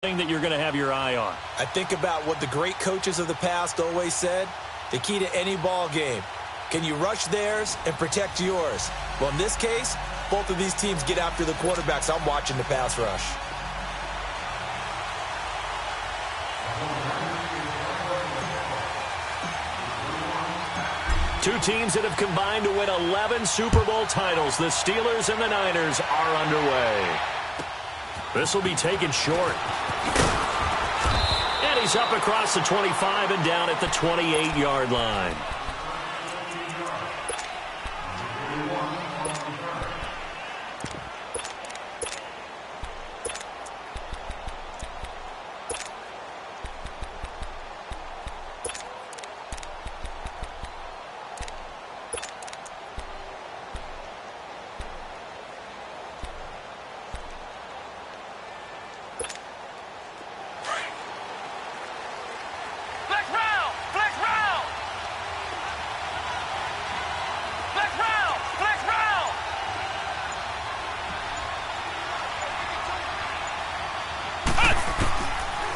thing that you're going to have your eye on? I think about what the great coaches of the past always said. The key to any ball game. Can you rush theirs and protect yours? Well, in this case, both of these teams get after the quarterbacks. I'm watching the pass rush. Two teams that have combined to win 11 Super Bowl titles. The Steelers and the Niners are underway. This will be taken short. And he's up across the 25 and down at the 28-yard line.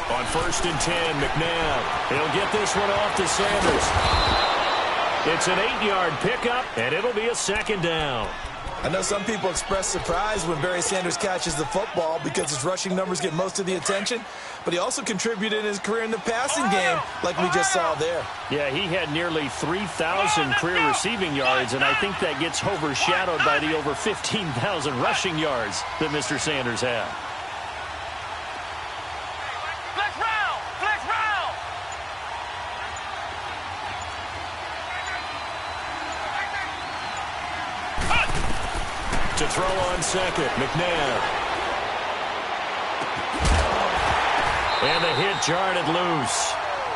On 1st and 10, McNabb. He'll get this one off to Sanders. It's an 8-yard pickup, and it'll be a 2nd down. I know some people express surprise when Barry Sanders catches the football because his rushing numbers get most of the attention, but he also contributed in his career in the passing game like we just saw there. Yeah, he had nearly 3,000 career receiving yards, and I think that gets overshadowed by the over 15,000 rushing yards that Mr. Sanders had. To throw on 2nd, McNabb. And the hit jarred it loose.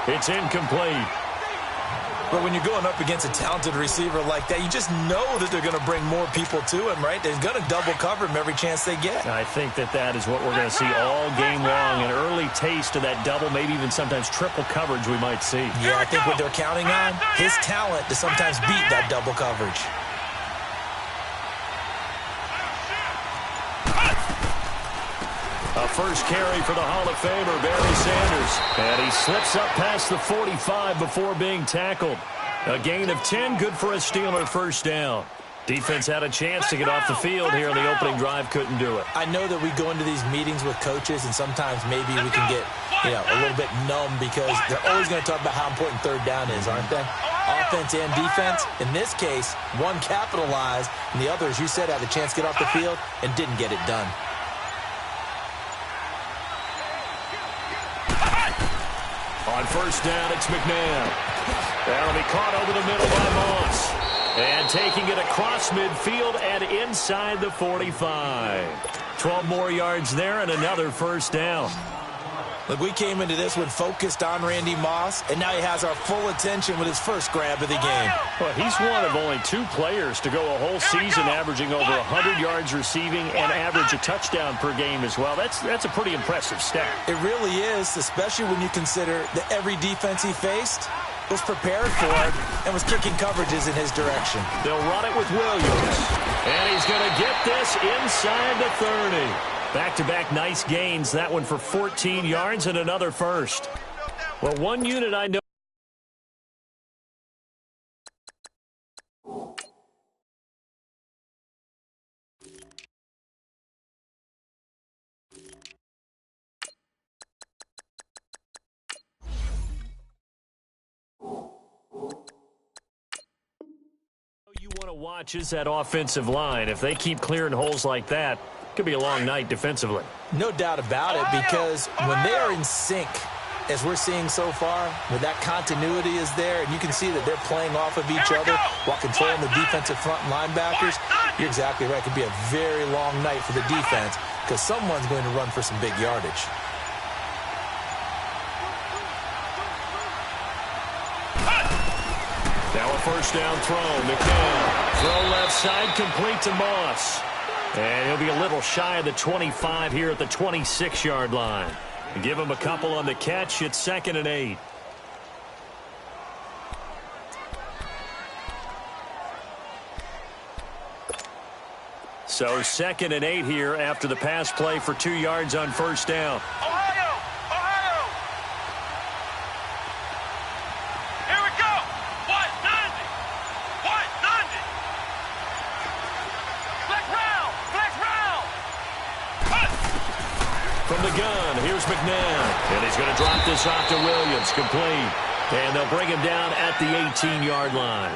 It's incomplete. But when you're going up against a talented receiver like that, you just know that they're going to bring more people to him, right? They're going to double cover him every chance they get. I think that is what we're going to see all game long. An early taste of that double, maybe even sometimes triple coverage we might see. Yeah, I think what they're counting on, his talent to sometimes beat that double coverage. A first carry for the Hall of Famer, Barry Sanders. And he slips up past the 45 before being tackled. A gain of 10, good for a Steeler 1st down. Defense had a chance to get off the field here in the opening drive, couldn't do it. I know that we go into these meetings with coaches, and sometimes maybe we can get, a little bit numb because they're always going to talk about how important 3rd down is, aren't they? Offense and defense. In this case, one capitalized, and the other, as you said, had a chance to get off the field and didn't get it done. On 1st down, it's McNabb. That'll be caught over the middle by Moss. And taking it across midfield and inside the 45. 12 more yards there and another 1st down. Look, we came into this one focused on Randy Moss, and now he has our full attention with his first grab of the game. Well, he's one of only 2 players to go a whole season averaging over 100 yards receiving and average a touchdown per game as well. That's a pretty impressive stat. It really is, especially when you consider that every defense he faced was prepared for it and was kicking coverages in his direction. They'll run it with Williams. And he's going to get this inside the 30. Back-to-back nice gains. That one for 14 yards and another 1st. Well, one unit I know. You want to watch is that offensive line. If they keep clearing holes like that, could be a long night defensively. No doubt about it, because when they are in sync, as we're seeing so far, when that continuity is there, and you can see that they're playing off of each other while controlling the defensive front and linebackers, you're exactly right. It could be a very long night for the defense because someone's going to run for some big yardage. Now a 1st down throw. McNabb. Throw left side, complete to Moss. And he'll be a little shy of the 25 here at the 26-yard line. Give him a couple on the catch. It's 2nd and 8. So 2nd and 8 here after the pass play for 2 yards on 1st down. run. Here's McNabb. And he's going to drop this off to Williams. Complete. And they'll bring him down at the 18-yard line.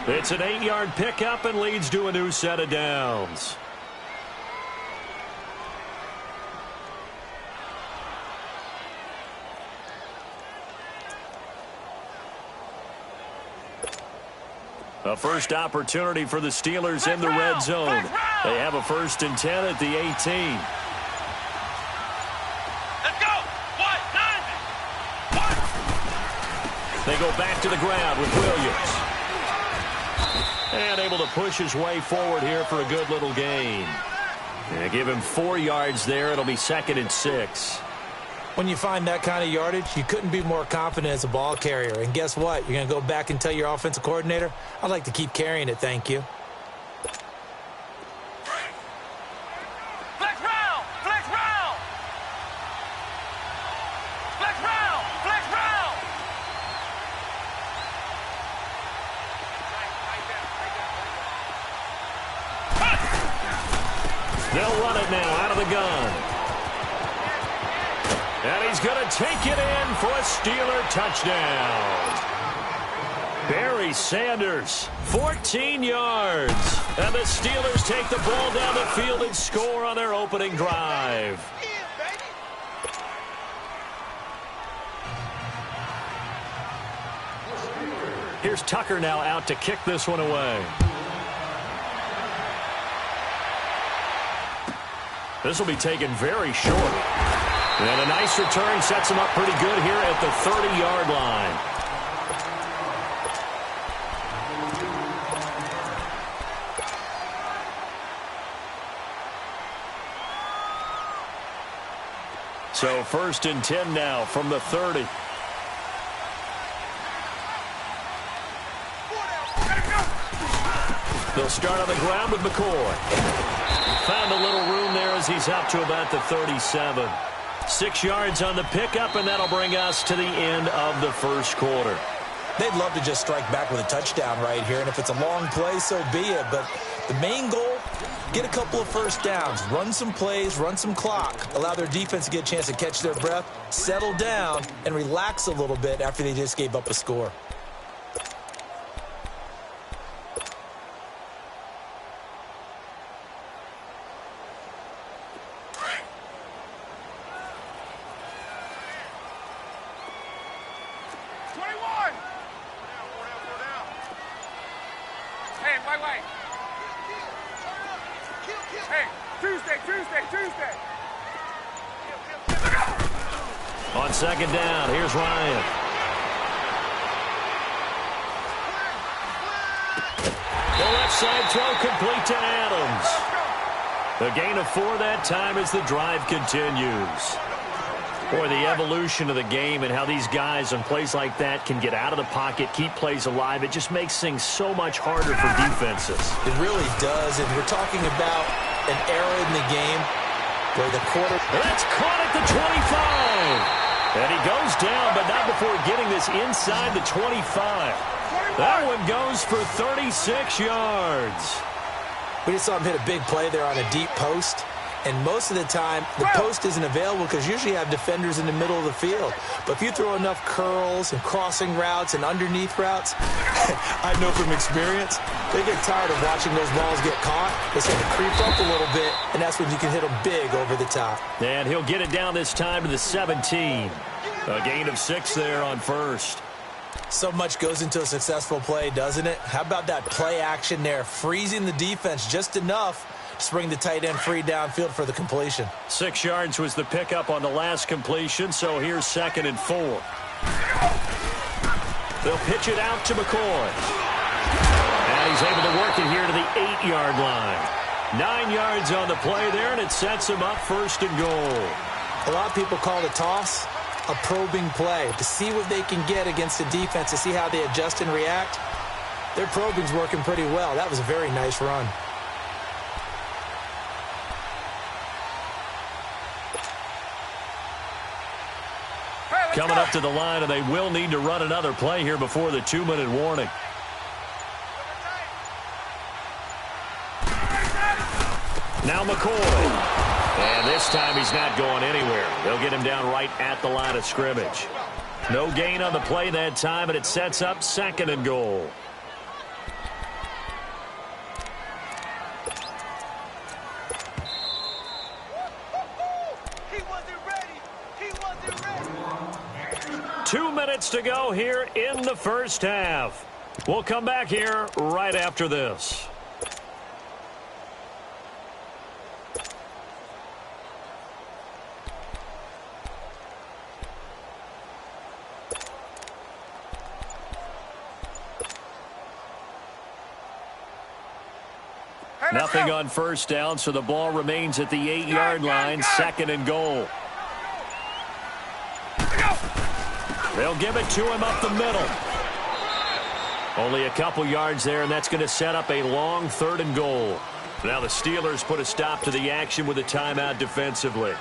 It's an 8-yard pickup and leads to a new set of downs. A first opportunity for the Steelers in the red zone. They have a 1st and 10 at the 18. Let's go. They go back to the ground with Williams. And able to push his way forward here for a good little gain. And give him 4 yards there. It'll be 2nd and 6. When you find that kind of yardage, you couldn't be more confident as a ball carrier. And guess what? You're going to go back and tell your offensive coordinator, I'd like to keep carrying it, thank you. Flex round. Flex round. Flex round. Flex round. They'll run it now out of the gun. And he's going to take it in for a Steeler touchdown. Barry Sanders, 14 yards. And the Steelers take the ball down the field and score on their opening drive. Here's Tucker now out to kick this one away. This will be taken very short. And a nice return sets him up pretty good here at the 30-yard line. So 1st and 10 now from the 30. They'll start on the ground with McCoy. Found a little room there as he's up to about the 37. 6 yards on the pickup, and that'll bring us to the end of the first quarter. They'd love to just strike back with a touchdown right here, and if it's a long play, so be it. But the main goal, get a couple of first downs, run some plays, run some clock, allow their defense to get a chance to catch their breath, settle down, and relax a little bit after they just gave up a score. Tuesday. On 2nd down, here's Ryan. The left side throw complete to Adams. A gain of 4 that time as the drive continues. Boy, the evolution of the game and how these guys on plays like that can get out of the pocket, keep plays alive, it just makes things so much harder for defenses. It really does, and we're talking about an era in the game where the quarter... That's caught at the 25. And he goes down, but not before getting this inside the 25. That one goes for 36 yards. We just saw him hit a big play there on a deep post. And most of the time, the post isn't available because usually you have defenders in the middle of the field. But if you throw enough curls and crossing routes and underneath routes, I know from experience, they get tired of watching those balls get caught. They start to creep up a little bit, and that's when you can hit them big over the top. And he'll get it down this time to the 17. A gain of 6 there on first. So much goes into a successful play, doesn't it? How about that play action there, freezing the defense just enough to bring the tight end free downfield for the completion. 6 yards was the pickup on the last completion, so here's 2nd and 4. They'll pitch it out to McCoy. And he's able to work it here to the 8-yard line. 9 yards on the play there, and it sets him up 1st and goal. A lot of people call the toss a probing play to see what they can get against the defense, to see how they adjust and react. Their probing's working pretty well. That was a very nice run. Coming up to the line, and they will need to run another play here before the 2-minute warning. Now McCoy. And this time he's not going anywhere. They'll get him down right at the line of scrimmage. No gain on the play that time, and it sets up 2nd and goal. He wasn't ready. He wasn't ready. 2 minutes to go here in the first half. We'll come back here right after this. Nothing on first down, so the ball remains at the 8-yard line, 2nd and goal. They'll give it to him up the middle. Only a couple yards there, and that's going to set up a long 3rd and goal. Now the Steelers put a stop to the action with a timeout defensively.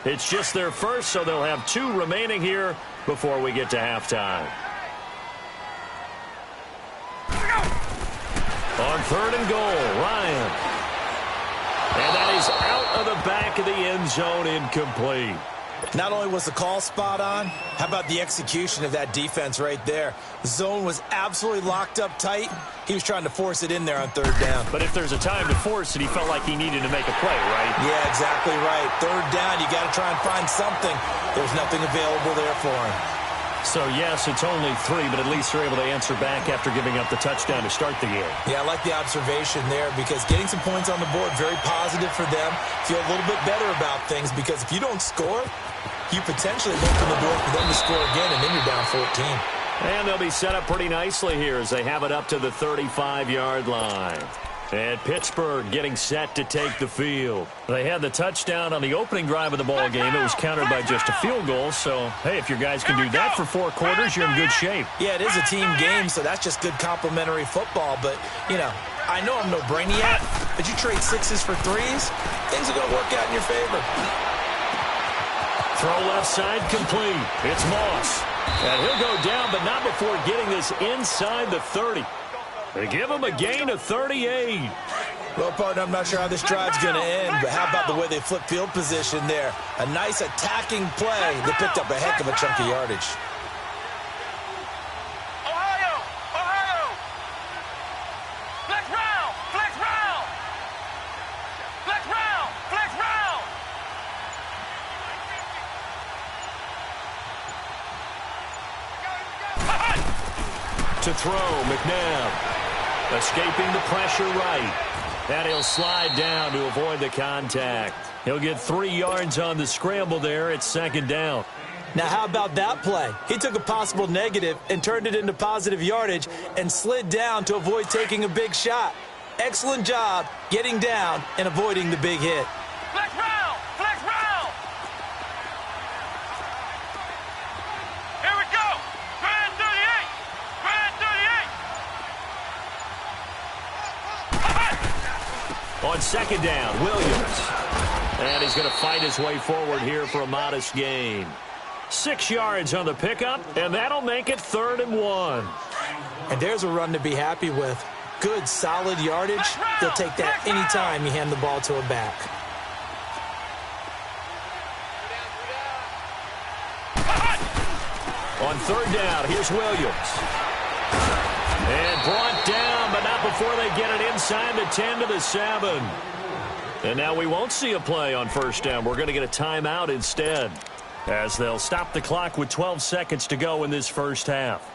It's just their first, so they'll have 2 remaining here before we get to halftime. On 3rd and goal, Ryan. And that is out of the back of the end zone, incomplete. Not only was the call spot on, how about the execution of that defense right there? The zone was absolutely locked up tight. He was trying to force it in there on 3rd down. But if there's a time to force it, he felt like he needed to make a play, right? Yeah, exactly right. 3rd down, you got to try and find something. There's nothing available there for him. So, yes, it's only 3, but at least they're able to answer back after giving up the touchdown to start the game. Yeah, I like the observation there because getting some points on the board, very positive for them. Feel a little bit better about things because if you don't score, you potentially open the door for them to score again, and then you're down 14. And they'll be set up pretty nicely here as they have it up to the 35-yard line. And Pittsburgh getting set to take the field. They had the touchdown on the opening drive of the ball game. It was countered by just a field goal. So, hey, if your guys can do that for 4 quarters, you're in good shape. Yeah, it is a team game, so that's just good complimentary football. But, you know, I know I'm no brainiac, but you trade 6s for 3s, things are going to work out in your favor. Throw left side complete. It's Moss. And he'll go down, but not before getting this inside the 30. They give him a gain of 38. Well, partner, I'm not sure how this drive's going to end, but how about the way they flip field position there? A nice attacking play. They picked up a heck of a chunk of yardage. Ohio! Ohio! Flex round! Flex round! Flex round! Flex round! To throw, McNabb. Escaping the pressure right. And he'll slide down to avoid the contact. He'll get 3 yards on the scramble there. It's 2nd down. Now, how about that play? He took a possible negative and turned it into positive yardage and slid down to avoid taking a big shot. Excellent job getting down and avoiding the big hit. Flex round! Flex round! Here we go! Grand 38! Grand 38! On 2nd down, Williams. And he's going to fight his way forward here for a modest gain. 6 yards on the pickup, and that'll make it 3rd and 1. And there's a run to be happy with. Good, solid yardage. They'll take that anytime you hand the ball to a back. On 3rd down, here's Williams. And brought down, but not before they get it inside the 10 to the 7. And now we won't see a play on 1st down. We're going to get a timeout instead, as they'll stop the clock with 12 seconds to go in this first half.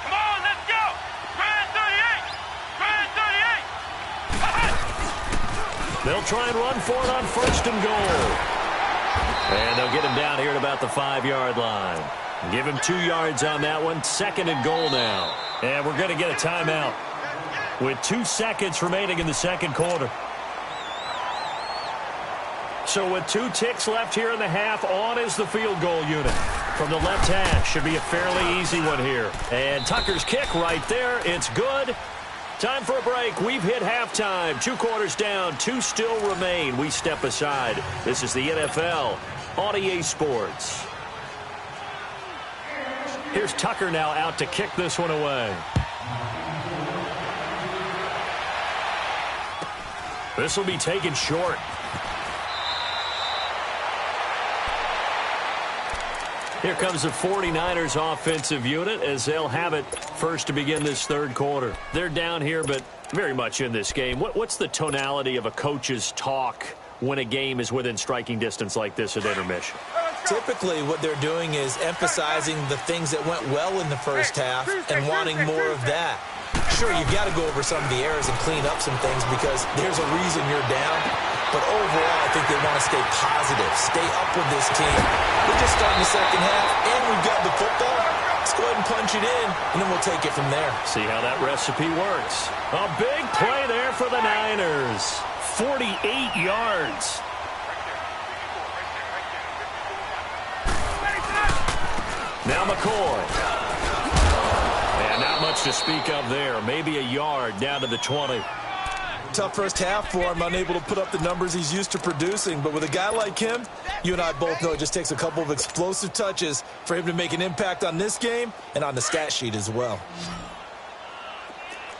Come on, let's go! Grand 38! Grand 38! They'll try and run for it on 1st and goal. And they'll get him down here at about the 5-yard line. Give him 2 yards on that one. 2nd and goal now. And we're going to get a timeout with 2 seconds remaining in the 2nd quarter. So with 2 ticks left here in the half, on is the field goal unit. From the left hash, should be a fairly easy one here. And Tucker's kick right there, it's good. Time for a break. We've hit halftime. 2 quarters down. 2 still remain. We step aside. This is the NFL on EA Sports. Here's Tucker now out to kick this one away. This will be taken short. Here comes the 49ers offensive unit as they'll have it first to begin this third quarter. They're down here, but very much in this game. What's the tonality of a coach's talk when a game is within striking distance like this at intermission? Typically, what they're doing is emphasizing the things that went well in the first half and wanting more of that. Sure, you've got to go over some of the errors and clean up some things because there's a reason you're down. But overall, I think they want to stay positive, stay up with this team. We're just starting the second half, and we've got the football. Let's go ahead and punch it in, and then we'll take it from there. See how that recipe works. A big play there for the Niners. 48 yards. Now McCoy. And not much to speak of there. Maybe a yard down to the 20. Tough first half for him, unable to put up the numbers he's used to producing. But with a guy like him, you and I both know it just takes a couple of explosive touches for him to make an impact on this game and on the stat sheet as well.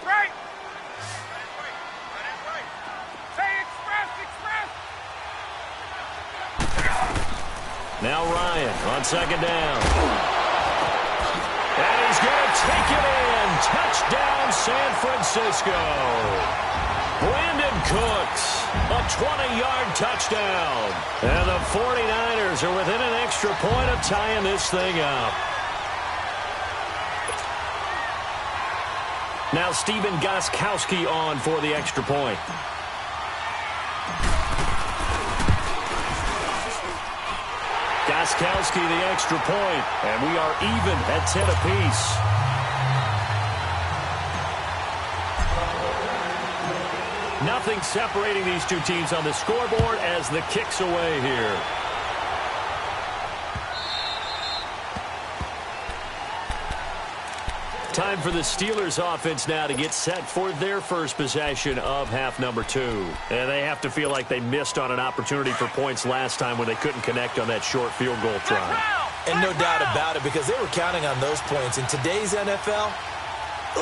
Right. Say express. Now Ryan on second down. And he's going to take it in. Touchdown, San Francisco. Brandon Cooks, a 20-yard touchdown. And the 49ers are within an extra point of tying this thing up. Now Steven Gostkowski on for the extra point. Gostkowski the extra point, and we are even at 10 apiece. Nothing separating these two teams on the scoreboard as the kick's away here. Time for the Steelers offense now to get set for their first possession of half number 2. And they have to feel like they missed on an opportunity for points last time when they couldn't connect on that short field goal try. And no doubt about it, because they were counting on those points. In today's NFL,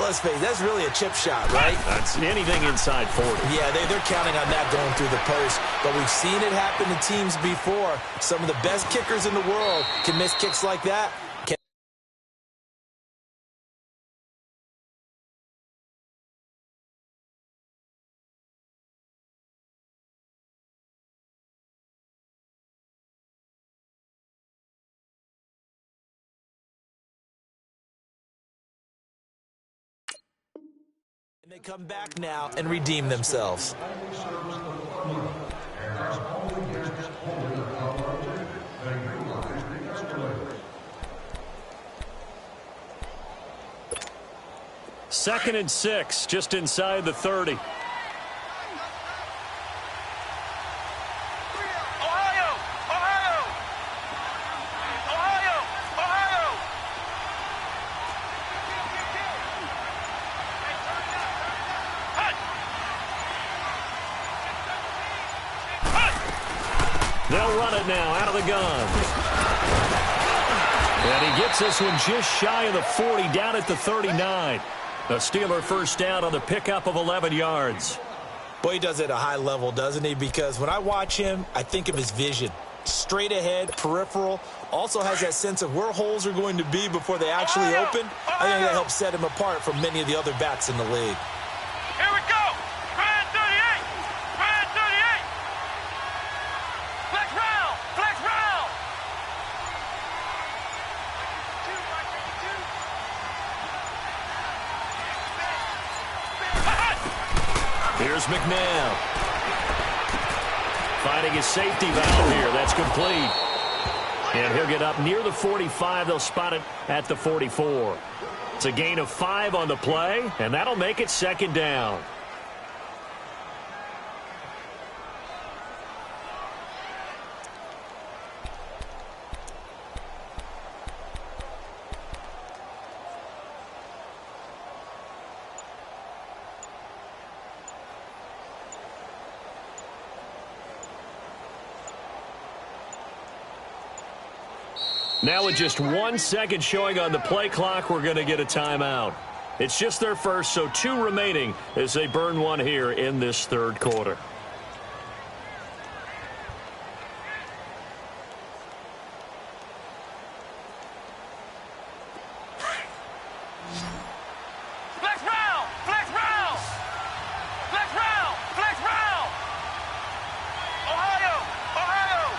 let's face it, that's really a chip shot, right? That's anything inside 40. Yeah, they're counting on that going through the post. But we've seen it happen to teams before. Some of the best kickers in the world can miss kicks like that. And they come back now and redeem themselves. Second and 6, just inside the 30. They'll run it now out of the gun. And he gets this one just shy of the 40, down at the 39. A Steeler first down on the pickup of 11 yards. Boy, he does it at a high level, doesn't he? Because when I watch him, I think of his vision. Straight ahead, peripheral. Also has that sense of where holes are going to be before they actually open. I think that helps set him apart from many of the other backs in the league. Here we go. Brand 38. Brand 38. Flex round. Flex round. Here's McNabb. Finding his safety valve here. That's complete. And he'll get up near the 45. They'll spot it at the 44. It's a gain of 5 on the play, and that'll make it second down. Now with just 1 second showing on the play clock, we're going to get a timeout. It's just their first, so 2 remaining as they burn one here in this third quarter. Flex round! Flex round! Flex round! Flex round! Ohio! Ohio!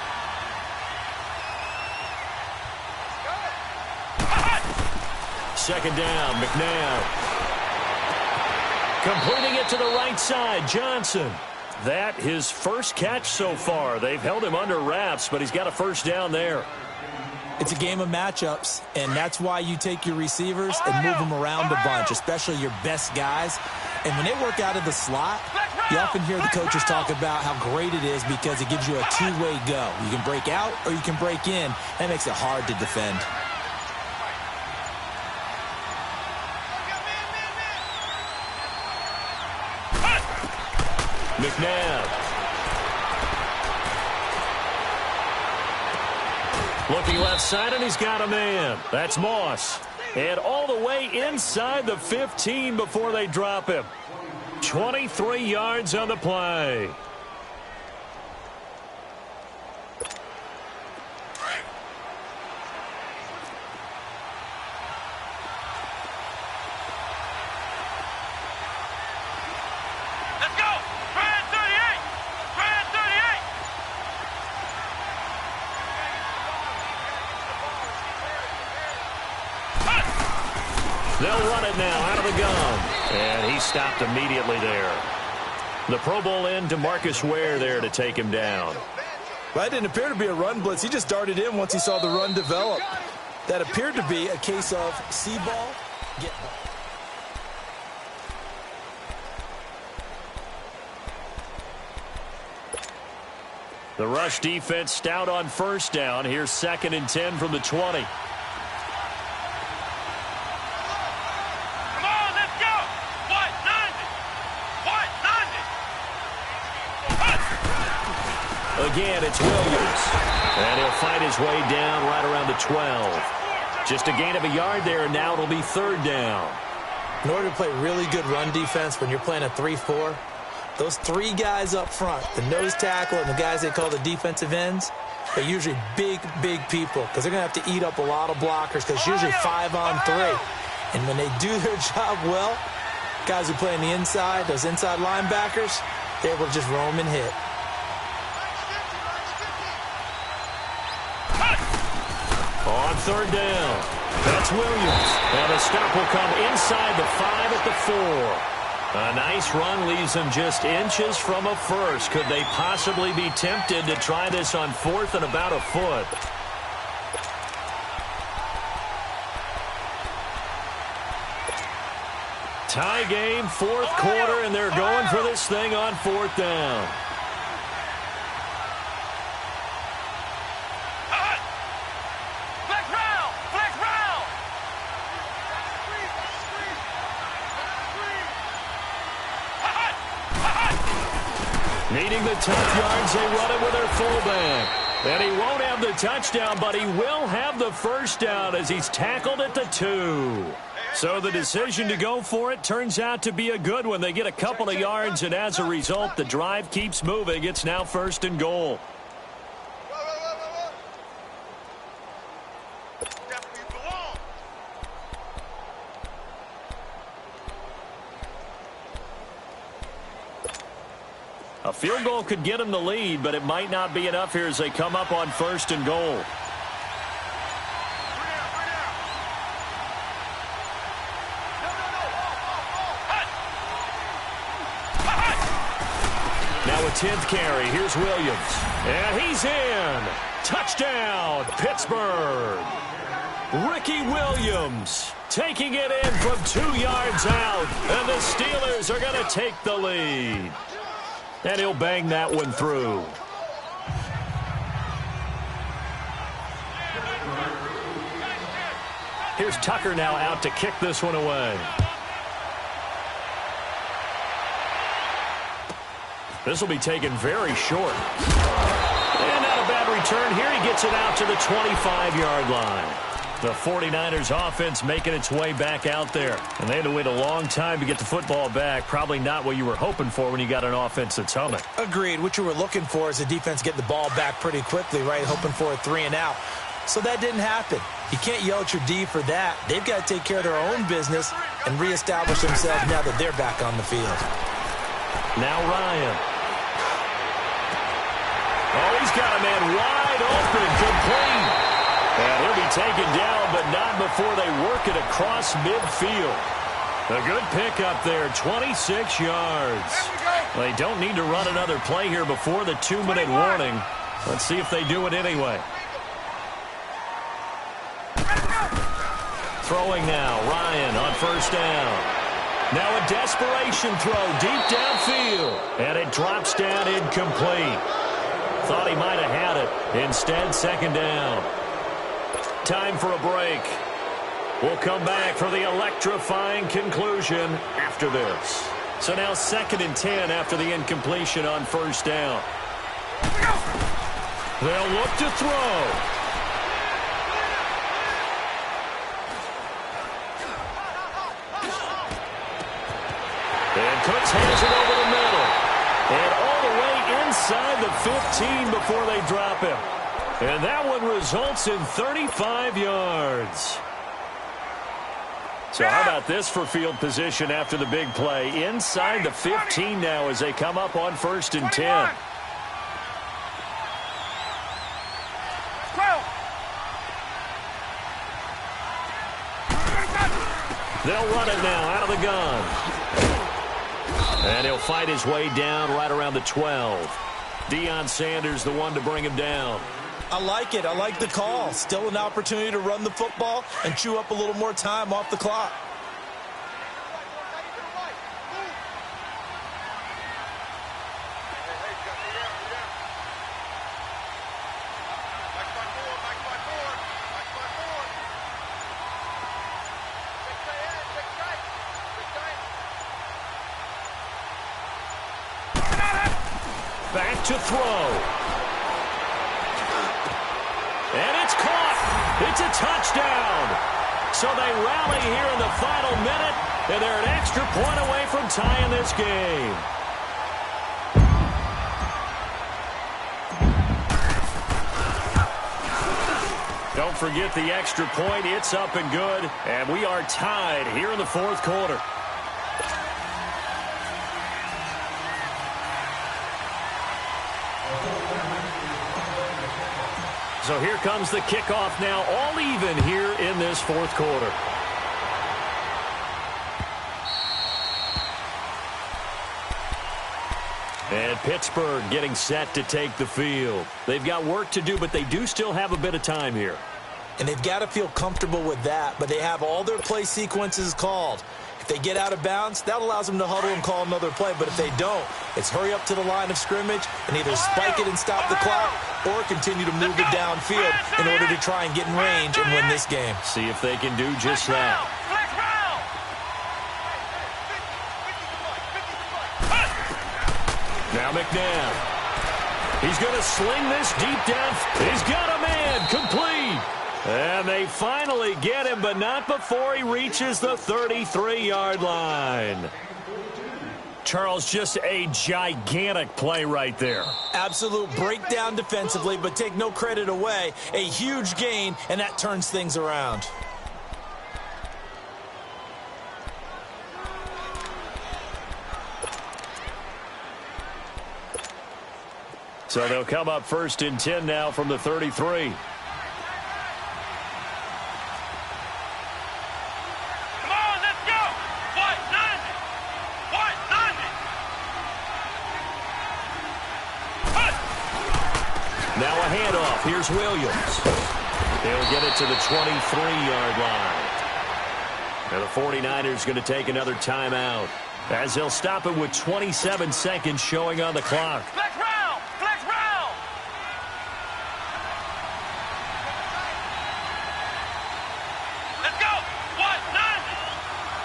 Second down, McNabb. Completing it to the right side, Johnson. That his first catch so far. They've held him under wraps, but he's got a first down there. It's a game of matchups, and that's why you take your receivers and move them around a bunch, especially your best guys. And when they work out of the slot, you often hear the coaches talk about how great it is because it gives you a two-way go. You can break out or you can break in. That makes it hard to defend. McNabb. Looking left side, and he's got a man. That's Moss. And all the way inside the 15 before they drop him. 23 yards on the play. Let's go! Brand 38! Brand 38! They'll run it now out of the gun. And he stopped immediately there. The Pro Bowl end, DeMarcus Ware there to take him down. Well, that didn't appear to be a run blitz. He just darted in once he saw the run develop. That appeared to be a case of see ball, get ball. The rush defense stout on first down. Here's 2nd and 10 from the 20. Come on, let's go! What? 90! What? 90! Again, it's Williams. And he'll fight his way down right around the 12. Just a gain of a yard there, and now it'll be 3rd down. In order to play really good run defense when you're playing a 3-4, those 3 guys up front, the nose tackle and the guys they call the defensive ends, they're usually big, big people because they're going to have to eat up a lot of blockers because it's usually 5 on 3. And when they do their job well, guys who play on the inside, those inside linebackers, they're able to just roam and hit. On 3rd down, that's Williams. And the stop will come inside the 5 at the 4. A nice run leaves them just inches from a first. Could they possibly be tempted to try this on 4th and about a foot? Tie game, 4th quarter, and they're going for this thing on 4th down. Needing the tough yards, they run it with their fullback. And he won't have the touchdown, but he will have the first down as he's tackled at the 2. So the decision to go for it turns out to be a good one. They get a couple of yards, and as a result, the drive keeps moving. It's now 1st and goal. A field goal could get them the lead, but it might not be enough here as they come up on 1st and goal. Now a 10th carry. Here's Williams. And he's in. Touchdown, Pittsburgh. Ricky Williams taking it in from 2 yards out. And the Steelers are going to take the lead. And he'll bang that one through. Here's Tucker now out to kick this one away. This will be taken very short. And not a bad return here. He gets it out to the 25-yard line. The 49ers offense making its way back out there. And they had to wait a long time to get the football back. Probably not what you were hoping for when you got an offense that's humming. Agreed. What you were looking for is the defense getting the ball back pretty quickly, right? Hoping for a 3 and out. So that didn't happen. You can't yell at your D for that. They've got to take care of their own business and reestablish themselves now that they're back on the field. Now Ryan. Oh, he's got a man wide open, complete. And he'll be taken down, but not before they work it across midfield. A good pickup there, 26 yards. They don't need to run another play here before the 2-minute warning. Let's see if they do it anyway. Throwing now, Ryan on first down. Now a desperation throw deep downfield. And it drops down incomplete. Thought he might have had it. Instead, second down. Time for a break. We'll come back for the electrifying conclusion after this. So now 2nd and 10 after the incompletion on first down. They'll look to throw. And Cooks hands it over the middle. And all the way inside the 15 before they drop him. And that one results in 35 yards. So how about this for field position after the big play? Inside the 15 now as they come up on 1st and 10. They'll run it now out of the gun. And he'll fight his way down right around the 12. Deion Sanders the one to bring him down. I like it. I like the call. Still an opportunity to run the football and chew up a little more time off the clock. Back to throw. And it's caught. It's a touchdown. So they rally here in the final minute, and they're an extra point away from tying this game. Don't forget the extra point. It's up and good, and we are tied here in the 4th quarter. So here comes the kickoff now, all even here in this 4th quarter. And Pittsburgh getting set to take the field. They've got work to do, but they do still have a bit of time here. And they've got to feel comfortable with that, but they have all their play sequences called. If they get out of bounds, that allows them to huddle and call another play. But if they don't, it's hurry up to the line of scrimmage and either spike it and stop the clock or continue to move it downfield in order to try and get in range and win this game. See if they can do just that. Now McNabb. He's going to sling this deep down. He's got a man complete. And they finally get him, but not before he reaches the 33-yard line. Charles, just a gigantic play right there. Absolute breakdown defensively, but take no credit away. A huge gain, and that turns things around. So they'll come up 1st and 10 now from the 33. Now a handoff. Here's Williams. They'll get it to the 23-yard line. And the 49ers going to take another timeout as they'll stop it with 27 seconds showing on the clock. Flex round! Flex round! Let's go! 190!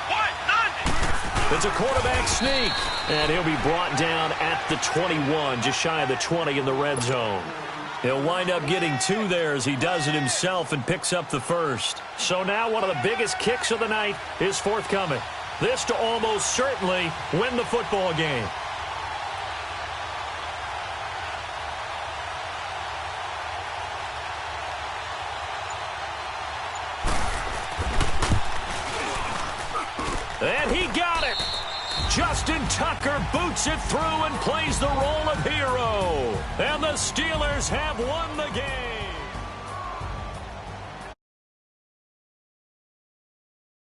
190! It's a quarterback sneak, and he'll be brought down at the 21, just shy of the 20 in the red zone. He'll wind up getting 2 there as he does it himself and picks up the first. So now one of the biggest kicks of the night is forthcoming. This to almost certainly win the football game. And he got it. Justin Tucker boots it through and plays the role of hero. And the Steelers have won the game.